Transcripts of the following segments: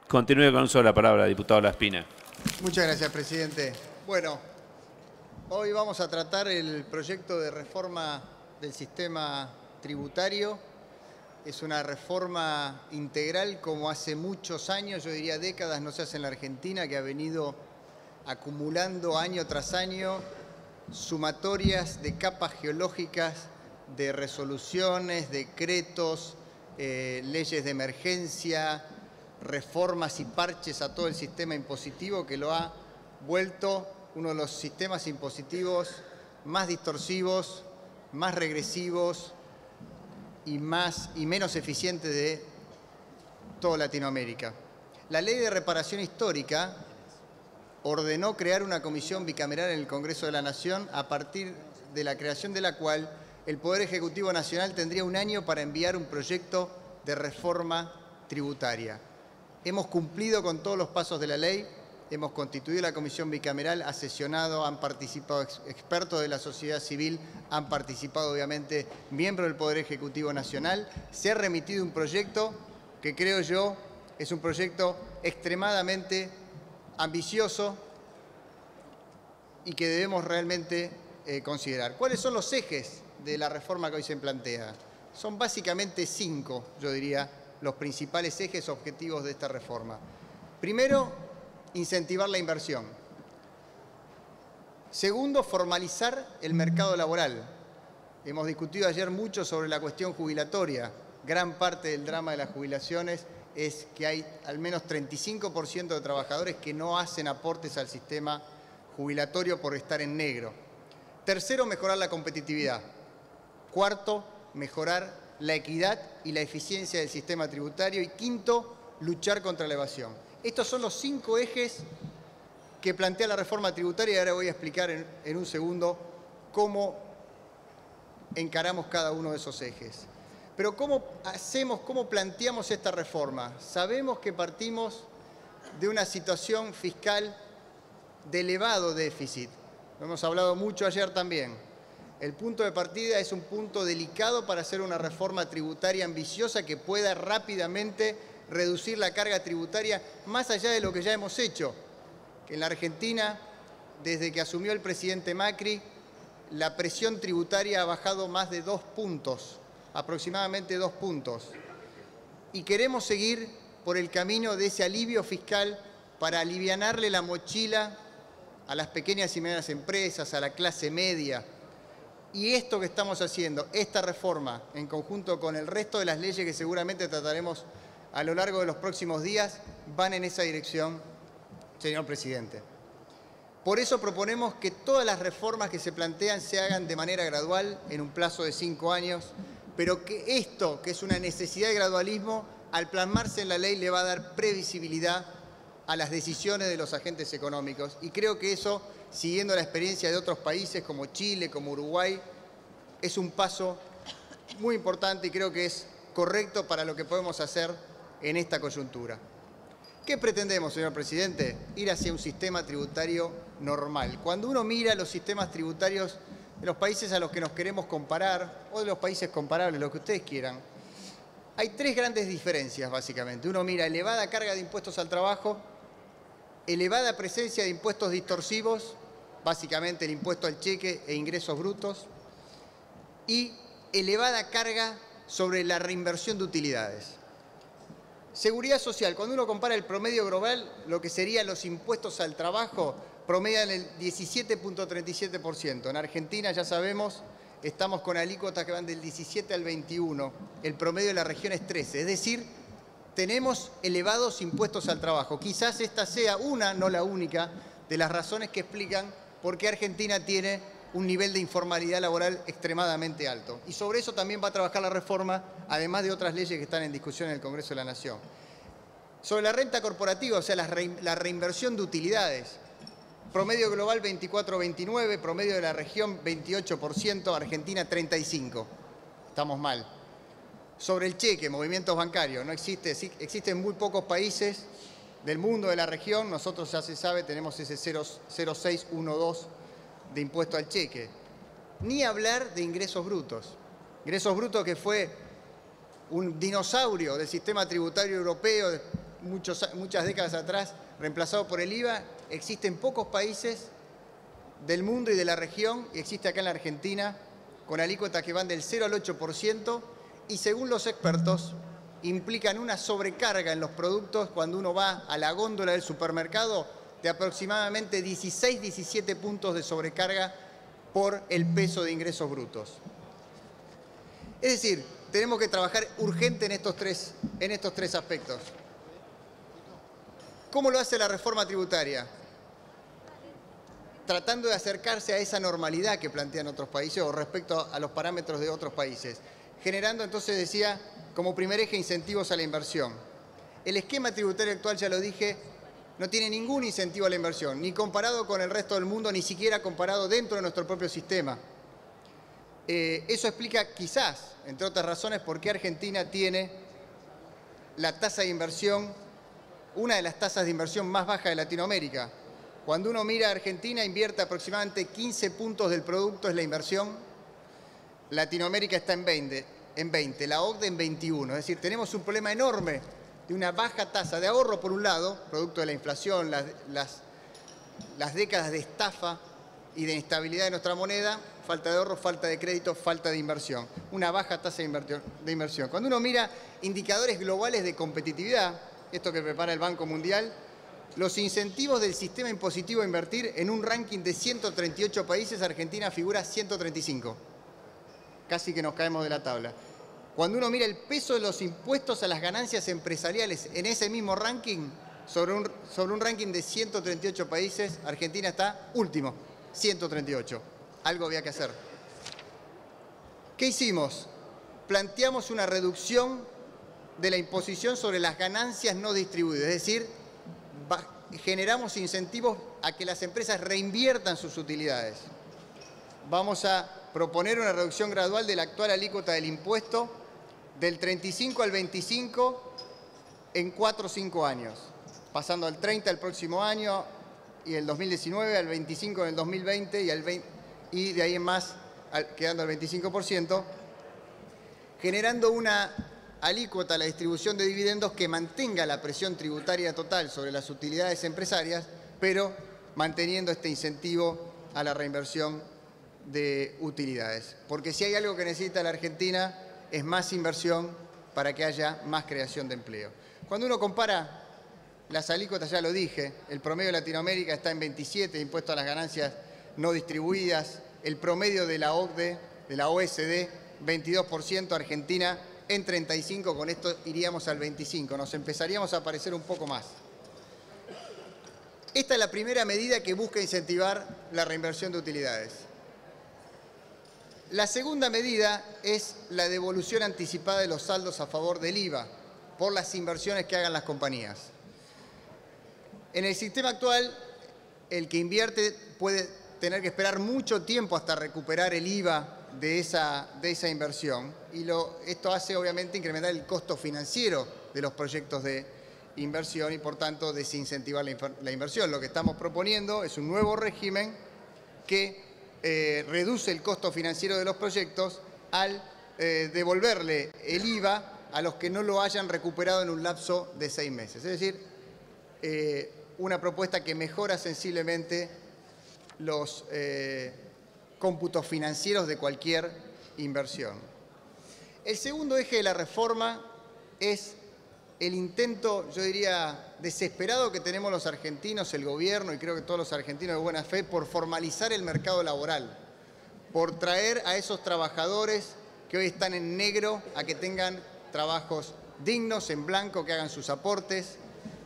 Continúe con uso de la palabra, diputado Laspina. Muchas gracias, presidente. Bueno, hoy vamos a tratar el proyecto de reforma del sistema tributario. Es una reforma integral como hace muchos años, yo diría décadas, no se hace en la Argentina, que ha venido acumulando año tras año sumatorias de capas geológicas, de resoluciones, decretos, leyes de emergencia, reformas y parches a todo el sistema impositivo que lo ha vuelto uno de los sistemas impositivos más distorsivos, más regresivos y menos eficientes de toda Latinoamérica. La Ley de Reparación Histórica ordenó crear una comisión bicameral en el Congreso de la Nación, a partir de la creación de la cual el Poder Ejecutivo Nacional tendría un año para enviar un proyecto de reforma tributaria. Hemos cumplido con todos los pasos de la ley, hemos constituido la comisión bicameral, ha sesionado, han participado expertos de la sociedad civil, han participado obviamente miembros del Poder Ejecutivo Nacional. Se ha remitido un proyecto que creo yo es un proyecto extremadamente ambicioso y que debemos realmente considerar. ¿Cuáles son los ejes de la reforma que hoy se plantea? Son básicamente 5, yo diría, los principales ejes objetivos de esta reforma. Primero, incentivar la inversión. Segundo, formalizar el mercado laboral. Hemos discutido ayer mucho sobre la cuestión jubilatoria. Gran parte del drama de las jubilaciones es que hay al menos 35% de trabajadores que no hacen aportes al sistema jubilatorio por estar en negro. Tercero, mejorar la competitividad. Cuarto, mejorar la equidad y la eficiencia del sistema tributario. Y quinto, luchar contra la evasión. Estos son los 5 ejes que plantea la reforma tributaria y ahora voy a explicar en un segundo cómo encaramos cada uno de esos ejes. Pero ¿cómo planteamos esta reforma? Sabemos que partimos de una situación fiscal de elevado déficit. Lo hemos hablado mucho ayer también. El punto de partida es un punto delicado para hacer una reforma tributaria ambiciosa que pueda rápidamente reducir la carga tributaria más allá de lo que ya hemos hecho. Que en la Argentina, desde que asumió el presidente Macri, la presión tributaria ha bajado más de 2 puntos, aproximadamente 2 puntos. Y queremos seguir por el camino de ese alivio fiscal para alivianarle la mochila a las pequeñas y medianas empresas, a la clase media. Y esto que estamos haciendo, esta reforma, en conjunto con el resto de las leyes que seguramente trataremos a lo largo de los próximos días, van en esa dirección, señor presidente. Por eso proponemos que todas las reformas que se plantean se hagan de manera gradual, en un plazo de 5 años, pero que esto, que es una necesidad de gradualismo, al plasmarse en la ley le va a dar previsibilidad a las decisiones de los agentes económicos. Y creo que eso, siguiendo la experiencia de otros países como Chile, como Uruguay, es un paso muy importante y creo que es correcto para lo que podemos hacer en esta coyuntura. ¿Qué pretendemos, señor presidente? Ir hacia un sistema tributario normal. Cuando uno mira los sistemas tributarios de los países a los que nos queremos comparar, o de los países comparables, lo que ustedes quieran, hay 3 grandes diferencias, básicamente. Uno mira elevada carga de impuestos al trabajo, elevada presencia de impuestos distorsivos, básicamente el impuesto al cheque e ingresos brutos, y elevada carga sobre la reinversión de utilidades. Seguridad social, cuando uno compara el promedio global, lo que serían los impuestos al trabajo, promedian el 17.37%. En Argentina, ya sabemos, estamos con alícuotas que van del 17 al 21. El promedio de la región es 13. Es decir, tenemos elevados impuestos al trabajo. Quizás esta sea una, no la única, de las razones que explican por qué Argentina tiene un nivel de informalidad laboral extremadamente alto. Y sobre eso también va a trabajar la reforma, además de otras leyes que están en discusión en el Congreso de la Nación. Sobre la renta corporativa, o sea, la reinversión de utilidades. Promedio global 24-29, promedio de la región 28%, Argentina 35%. Estamos mal. Sobre el cheque, movimientos bancarios, no existe, existen muy pocos países del mundo, de la región. Nosotros, ya se sabe, tenemos ese 0,612 de impuesto al cheque. Ni hablar de ingresos brutos. Ingresos brutos que fue un dinosaurio del sistema tributario europeo muchas décadas atrás, reemplazado por el IVA, existe en pocos países del mundo y de la región, y existe acá en la Argentina, con alícuotas que van del 0 al 8%, y según los expertos, implican una sobrecarga en los productos cuando uno va a la góndola del supermercado de aproximadamente 16-17 puntos de sobrecarga por el peso de ingresos brutos. Es decir, tenemos que trabajar urgente en estos tres aspectos. ¿Cómo lo hace la reforma tributaria? Tratando de acercarse a esa normalidad que plantean otros países o respecto a los parámetros de otros países. Generando, entonces, decía, como primer eje, incentivos a la inversión. El esquema tributario actual, ya lo dije, no tiene ningún incentivo a la inversión, ni comparado con el resto del mundo, ni siquiera comparado dentro de nuestro propio sistema. Eso explica, quizás, entre otras razones, por qué Argentina tiene la tasa de inversión, una de las tasas de inversión más bajas de Latinoamérica. Cuando uno mira a Argentina, invierte aproximadamente 15 puntos del producto, es la inversión. Latinoamérica está en 20, la OCDE en 21. Es decir, tenemos un problema enorme de una baja tasa de ahorro, por un lado, producto de la inflación, las décadas de estafa y de inestabilidad de nuestra moneda, falta de ahorro, falta de crédito, falta de inversión. Una baja tasa de inversión. Cuando uno mira indicadores globales de competitividad, esto que prepara el Banco Mundial, los incentivos del sistema impositivo a invertir en un ranking de 138 países, Argentina figura 135. Casi que nos caemos de la tabla. Cuando uno mira el peso de los impuestos a las ganancias empresariales en ese mismo ranking, sobre un ranking de 138 países, Argentina está último, 138. Algo había que hacer. ¿Qué hicimos? Planteamos una reducción de la imposición sobre las ganancias no distribuidas, es decir, generamos incentivos a que las empresas reinviertan sus utilidades. Vamos a proponer una reducción gradual de la actual alícuota del impuesto del 35 al 25 en 4 o 5 años, pasando al 30 el próximo año y el 2019, al 25 en el 2020 y de ahí en más quedando al 25%, generando una alícuota a la distribución de dividendos que mantenga la presión tributaria total sobre las utilidades empresarias, pero manteniendo este incentivo a la reinversión de utilidades. Porque si hay algo que necesita la Argentina es más inversión para que haya más creación de empleo. Cuando uno compara las alícuotas, ya lo dije, el promedio de Latinoamérica está en 27, impuesto a las ganancias no distribuidas, el promedio de la OCDE, de la OECD, 22%, Argentina en 35%, con esto iríamos al 25%, nos empezaríamos a parecer un poco más. Esta es la primera medida que busca incentivar la reinversión de utilidades. La segunda medida es la devolución anticipada de los saldos a favor del IVA por las inversiones que hagan las compañías. En el sistema actual, el que invierte puede tener que esperar mucho tiempo hasta recuperar el IVA de esa inversión y esto hace obviamente incrementar el costo financiero de los proyectos de inversión y por tanto desincentivar la inversión. Lo que estamos proponiendo es un nuevo régimen que reduce el costo financiero de los proyectos al devolverle el IVA a los que no lo hayan recuperado en un lapso de 6 meses. Es decir, una propuesta que mejora sensiblemente los cómputos financieros de cualquier inversión. El segundo eje de la reforma es el intento, yo diría, desesperado que tenemos los argentinos, el gobierno y creo que todos los argentinos de buena fe, por formalizar el mercado laboral, por traer a esos trabajadores que hoy están en negro a que tengan trabajos dignos, en blanco, que hagan sus aportes.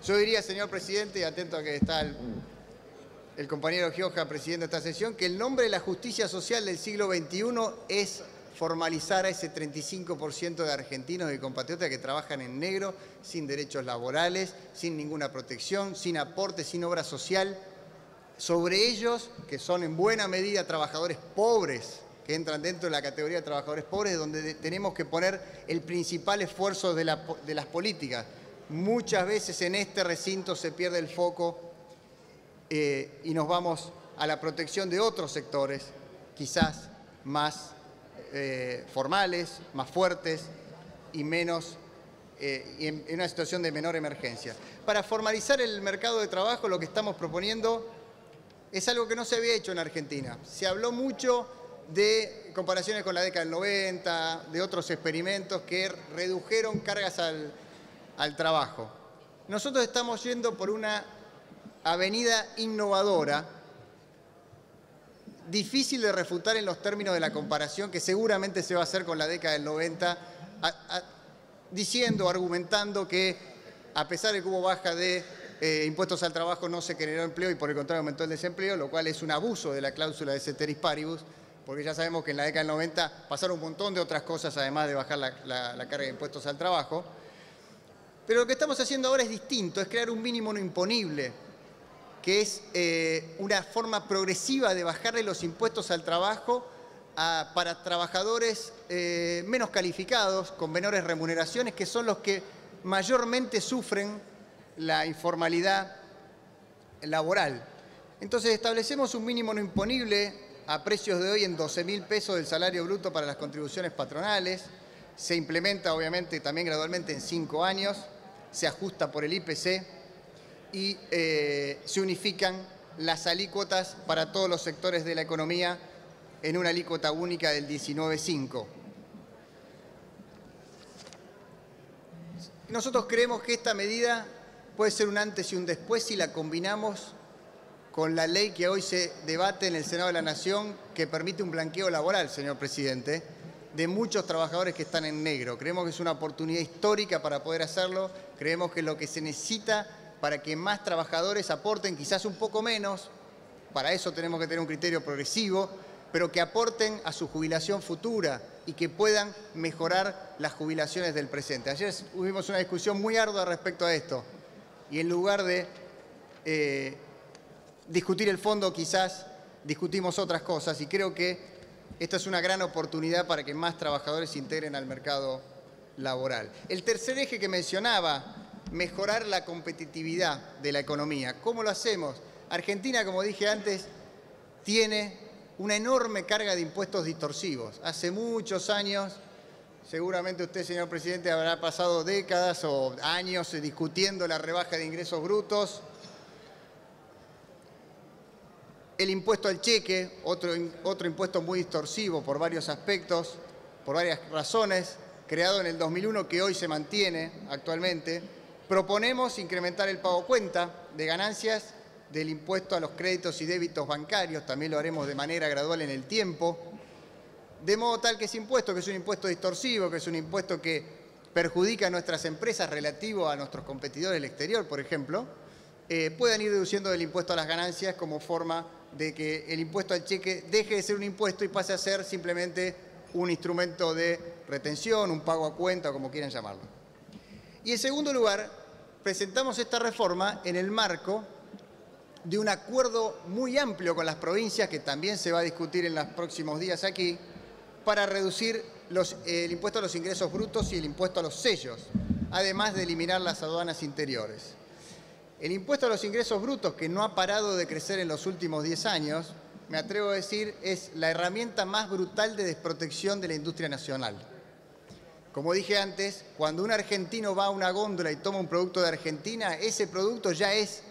Yo diría, señor presidente, y atento a que está el compañero Gioja, presidente de esta sesión, que el nombre de la justicia social del siglo XXI es formalizar a ese 35% de argentinos y compatriotas que trabajan en negro, sin derechos laborales, sin ninguna protección, sin aporte, sin obra social. Sobre ellos, que son en buena medida trabajadores pobres, que entran dentro de la categoría de trabajadores pobres, donde tenemos que poner el principal esfuerzo de las políticas. Muchas veces en este recinto se pierde el foco y nos vamos a la protección de otros sectores, quizás más formales, más fuertes y menos y en una situación de menor emergencia. Para formalizar el mercado de trabajo, lo que estamos proponiendo es algo que no se había hecho en Argentina. Se habló mucho de comparaciones con la década del 90, de otros experimentos que redujeron cargas al trabajo. Nosotros estamos yendo por una avenida innovadora, difícil de refutar en los términos de la comparación, que seguramente se va a hacer con la década del 90, diciendo, argumentando que a pesar de que hubo baja de impuestos al trabajo no se generó empleo y por el contrario aumentó el desempleo, lo cual es un abuso de la cláusula de ceteris paribus, porque ya sabemos que en la década del 90 pasaron un montón de otras cosas además de bajar la carga de impuestos al trabajo. Pero lo que estamos haciendo ahora es distinto, es crear un mínimo no imponible, que es una forma progresiva de bajarle los impuestos al trabajo para trabajadores menos calificados, con menores remuneraciones, que son los que mayormente sufren la informalidad laboral. Entonces establecemos un mínimo no imponible a precios de hoy en 12.000 pesos del salario bruto para las contribuciones patronales. Se implementa obviamente también gradualmente en 5 años, se ajusta por el IPC y se unifican las alícuotas para todos los sectores de la economía en una alícuota única del 19,5. Nosotros creemos que esta medida puede ser un antes y un después si la combinamos con la ley que hoy se debate en el Senado de la Nación, que permite un blanqueo laboral, señor presidente, de muchos trabajadores que están en negro. Creemos que es una oportunidad histórica para poder hacerlo, creemos que es lo que se necesita para que más trabajadores aporten, quizás un poco menos, para eso tenemos que tener un criterio progresivo, pero que aporten a su jubilación futura y que puedan mejorar las jubilaciones del presente. Ayer tuvimos una discusión muy ardua respecto a esto y en lugar de discutir el fondo quizás discutimos otras cosas y creo que esta es una gran oportunidad para que más trabajadores se integren al mercado laboral. El tercer eje que mencionaba, mejorar la competitividad de la economía. ¿Cómo lo hacemos? Argentina, como dije antes, tiene una enorme carga de impuestos distorsivos. Hace muchos años, seguramente usted, señor presidente, habrá pasado décadas o años discutiendo la rebaja de ingresos brutos. El impuesto al cheque, otro impuesto muy distorsivo por varios aspectos, por varias razones, creado en el 2001 que hoy se mantiene actualmente. Proponemos incrementar el pago cuenta de ganancias del impuesto a los créditos y débitos bancarios, también lo haremos de manera gradual en el tiempo, de modo tal que ese impuesto, que es un impuesto distorsivo, que es un impuesto que perjudica a nuestras empresas relativo a nuestros competidores del exterior, por ejemplo, puedan ir deduciendo del impuesto a las ganancias como forma de que el impuesto al cheque deje de ser un impuesto y pase a ser simplemente un instrumento de retención, un pago a cuenta, como quieran llamarlo. Y en segundo lugar, presentamos esta reforma en el marco de un acuerdo muy amplio con las provincias, que también se va a discutir en los próximos días aquí, para reducir el impuesto a los ingresos brutos y el impuesto a los sellos, además de eliminar las aduanas interiores. El impuesto a los ingresos brutos, que no ha parado de crecer en los últimos 10 años, me atrevo a decir, es la herramienta más brutal de desprotección de la industria nacional. Como dije antes, cuando un argentino va a una góndola y toma un producto de Argentina, ese producto ya es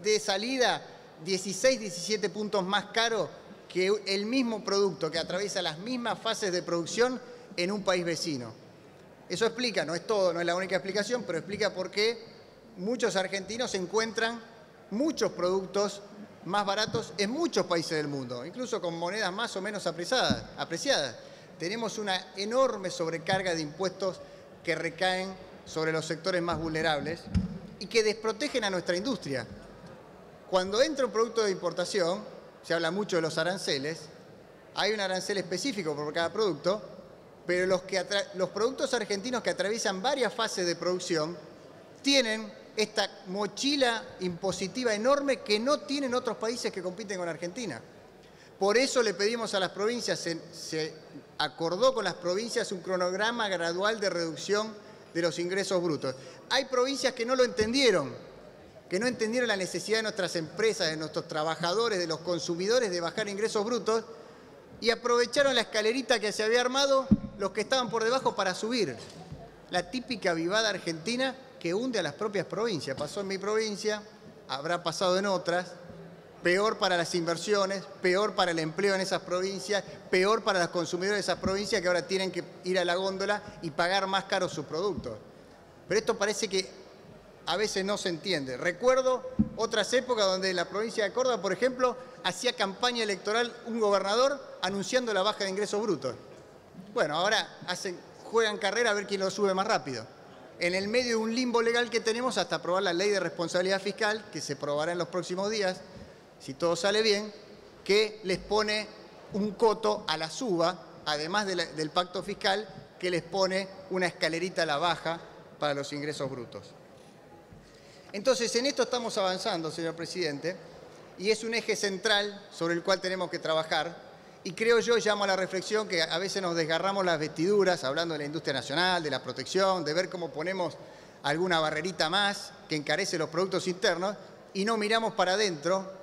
de salida 16, 17 puntos más caro que el mismo producto que atraviesa las mismas fases de producción en un país vecino. Eso explica, no es todo, no es la única explicación, pero explica por qué muchos argentinos encuentran muchos productos más baratos en muchos países del mundo, incluso con monedas más o menos apreciadas. Tenemos una enorme sobrecarga de impuestos que recaen sobre los sectores más vulnerables y que desprotegen a nuestra industria. Cuando entra un producto de importación, se habla mucho de los aranceles, hay un arancel específico por cada producto, pero los productos argentinos que atraviesan varias fases de producción tienen esta mochila impositiva enorme que no tienen otros países que compiten con Argentina. Por eso le pedimos a las provincias, se acordó con las provincias un cronograma gradual de reducción de los ingresos brutos. Hay provincias que no lo entendieron, la necesidad de nuestras empresas, de nuestros trabajadores, de los consumidores de bajar ingresos brutos y aprovecharon la escalerita que se había armado los que estaban por debajo para subir. la típica vivada argentina que hunde a las propias provincias. Pasó en mi provincia, habrá pasado en otras. Peor para las inversiones, peor para el empleo en esas provincias, peor para los consumidores de esas provincias que ahora tienen que ir a la góndola y pagar más caro sus productos. Pero esto parece que a veces no se entiende. Recuerdo otras épocas donde en la provincia de Córdoba, por ejemplo, hacía campaña electoral un gobernador anunciando la baja de ingresos brutos. Bueno, ahora juegan carrera a ver quién lo sube más rápido. En el medio de un limbo legal que tenemos hasta aprobar la ley de responsabilidad fiscal, que se aprobará en los próximos días, si todo sale bien, que les pone un coto a la suba, además del pacto fiscal, que les pone una escalerita a la baja para los ingresos brutos. Entonces, en esto estamos avanzando, señor presidente, y es un eje central sobre el cual tenemos que trabajar, y creo yo, llamo a la reflexión, que a veces nos desgarramos las vestiduras hablando de la industria nacional, de la protección, de ver cómo ponemos alguna barrerita más que encarece los productos internos, y no miramos para adentro.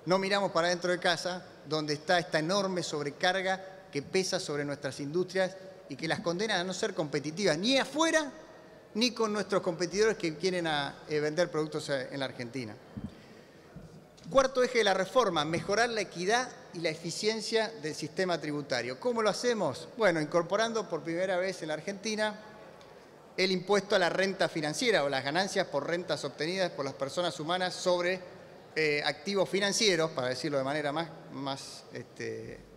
No miramos para dentro de casa, donde está esta enorme sobrecarga que pesa sobre nuestras industrias y que las condena a no ser competitivas, ni afuera, ni con nuestros competidores que quieren vender productos en la Argentina. Cuarto eje de la reforma, mejorar la equidad y la eficiencia del sistema tributario. ¿Cómo lo hacemos? Bueno, incorporando por primera vez en la Argentina el impuesto a la renta financiera o las ganancias por rentas obtenidas por las personas humanas sobre activos financieros, para decirlo de manera más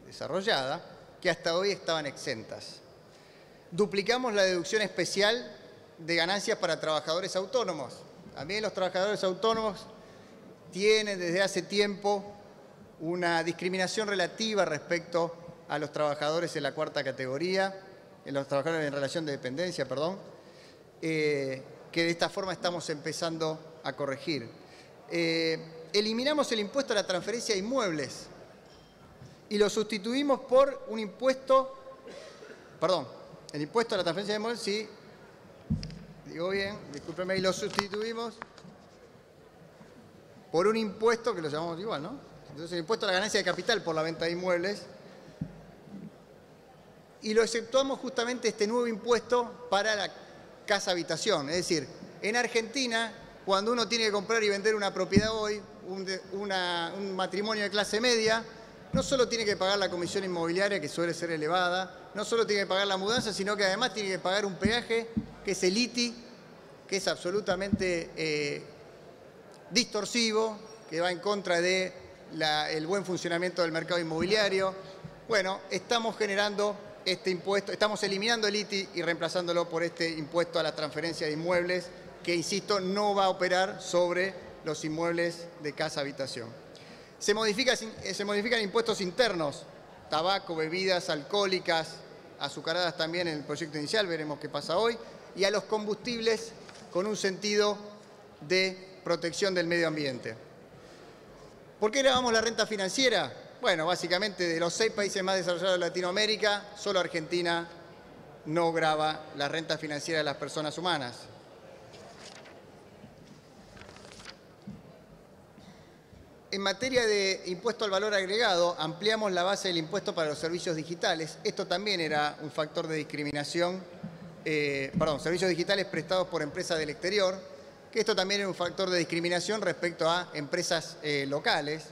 desarrollada, que hasta hoy estaban exentas. Duplicamos la deducción especial de ganancias para trabajadores autónomos. También los trabajadores autónomos tienen desde hace tiempo una discriminación relativa respecto a los trabajadores en la cuarta categoría, en los trabajadores en relación de dependencia, perdón, que de esta forma estamos empezando a corregir. Eliminamos el impuesto a la transferencia de inmuebles y lo sustituimos por un impuesto, perdón, el impuesto a la transferencia de inmuebles, sí, digo bien, discúlpeme, y lo sustituimos por un impuesto que lo llamamos igual, ¿no? Entonces el impuesto a la ganancia de capital por la venta de inmuebles y lo exceptuamos justamente este nuevo impuesto para la casa habitación, es decir, en Argentina, cuando uno tiene que comprar y vender una propiedad hoy, un matrimonio de clase media, no solo tiene que pagar la comisión inmobiliaria, que suele ser elevada, no solo tiene que pagar la mudanza, sino que además tiene que pagar un peaje, que es el ITI, que es absolutamente distorsivo, que va en contra del buen funcionamiento del mercado inmobiliario. Bueno, estamos generando este impuesto, estamos eliminando el ITI y reemplazándolo por este impuesto a la transferencia de inmuebles, que, insisto, no va a operar sobre los inmuebles de casa-habitación. Se modifican impuestos internos, tabaco, bebidas alcohólicas, azucaradas también en el proyecto inicial, veremos qué pasa hoy, y a los combustibles con un sentido de protección del medio ambiente. ¿Por qué grabamos la renta financiera? Bueno, básicamente de los 6 países más desarrollados de Latinoamérica, solo Argentina no grava la renta financiera de las personas humanas. En materia de impuesto al valor agregado, ampliamos la base del impuesto para los servicios digitales. Esto también era un factor de discriminación, servicios digitales prestados por empresas del exterior, que esto también era un factor de discriminación respecto a empresas locales,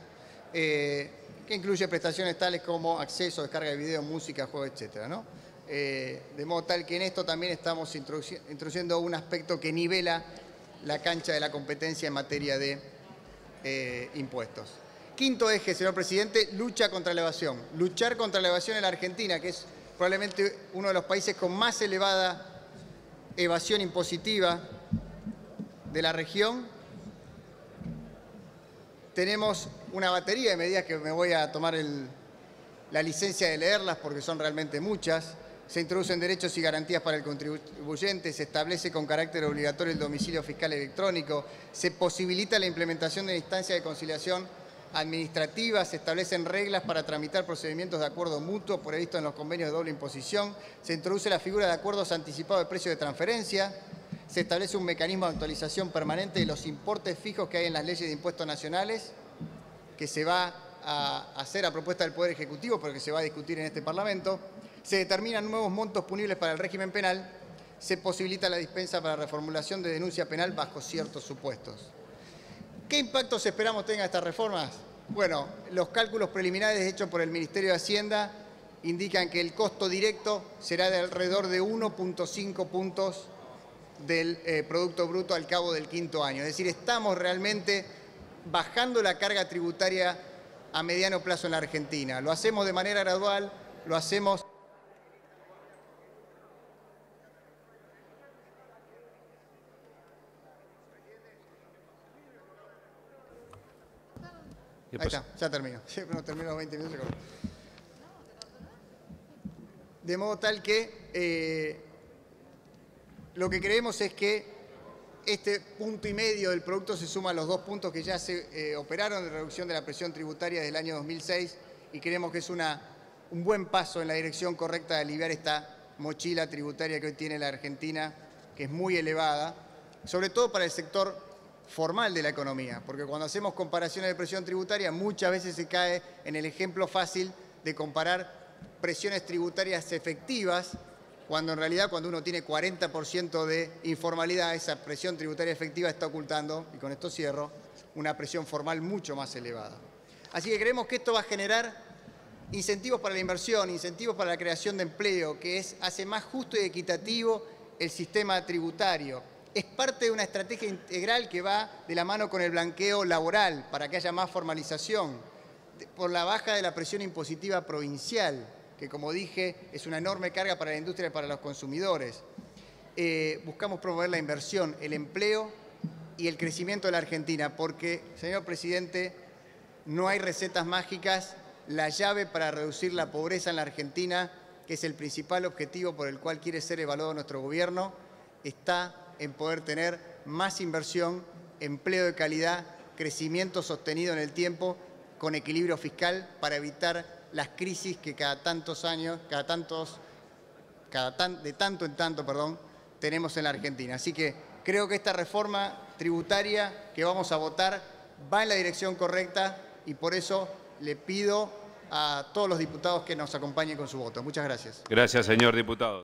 que incluye prestaciones tales como acceso, descarga de video, música, juegos, etc., ¿no? De modo tal que en esto también estamos introduciendo un aspecto que nivela la cancha de la competencia en materia de impuestos. Quinto eje, señor presidente, lucha contra la evasión. Luchar contra la evasión en la Argentina, que es probablemente uno de los países con más elevada evasión impositiva de la región. Tenemos una batería de medidas que me voy a tomar la licencia de leerlas porque son realmente muchas. Se introducen derechos y garantías para el contribuyente, se establece con carácter obligatorio el domicilio fiscal electrónico, se posibilita la implementación de instancias de conciliación administrativa, se establecen reglas para tramitar procedimientos de acuerdo mutuo previsto en los convenios de doble imposición, se introduce la figura de acuerdos anticipados de precio de transferencia, se establece un mecanismo de actualización permanente de los importes fijos que hay en las leyes de impuestos nacionales, que se va a hacer a propuesta del Poder Ejecutivo, pero que se va a discutir en este Parlamento. Se determinan nuevos montos punibles para el régimen penal, se posibilita la dispensa para reformulación de denuncia penal bajo ciertos supuestos. ¿Qué impactos esperamos tengan estas reformas? Bueno, los cálculos preliminares hechos por el Ministerio de Hacienda indican que el costo directo será de alrededor de 1.5 puntos del Producto Bruto al cabo del quinto año. Es decir, estamos realmente bajando la carga tributaria a mediano plazo en la Argentina. Lo hacemos de manera gradual, lo hacemos... Ahí está, ya termino. Siempre nos termino los 20 minutos. De modo tal que lo que creemos es que este 1,5 puntos del producto se suma a los 2 puntos que ya se operaron de reducción de la presión tributaria desde el año 2006 y creemos que es un buen paso en la dirección correcta de aliviar esta mochila tributaria que hoy tiene la Argentina, que es muy elevada, sobre todo para el sector formal de la economía, porque cuando hacemos comparaciones de presión tributaria muchas veces se cae en el ejemplo fácil de comparar presiones tributarias efectivas, cuando en realidad cuando uno tiene 40% de informalidad, esa presión tributaria efectiva está ocultando, y con esto cierro, una presión formal mucho más elevada. Así que creemos que esto va a generar incentivos para la inversión, incentivos para la creación de empleo, que hace más justo y equitativo el sistema tributario. Es parte de una estrategia integral que va de la mano con el blanqueo laboral, para que haya más formalización, por la baja de la presión impositiva provincial, que como dije es una enorme carga para la industria y para los consumidores. Buscamos promover la inversión, el empleo y el crecimiento de la Argentina, porque, señor presidente, no hay recetas mágicas. La llave para reducir la pobreza en la Argentina, que es el principal objetivo por el cual quiere ser evaluado nuestro gobierno, está en poder tener más inversión, empleo de calidad, crecimiento sostenido en el tiempo, con equilibrio fiscal para evitar las crisis que de tanto en tanto, tenemos en la Argentina. Así que creo que esta reforma tributaria que vamos a votar va en la dirección correcta y por eso le pido a todos los diputados que nos acompañen con su voto. Muchas gracias. Gracias, señor diputado.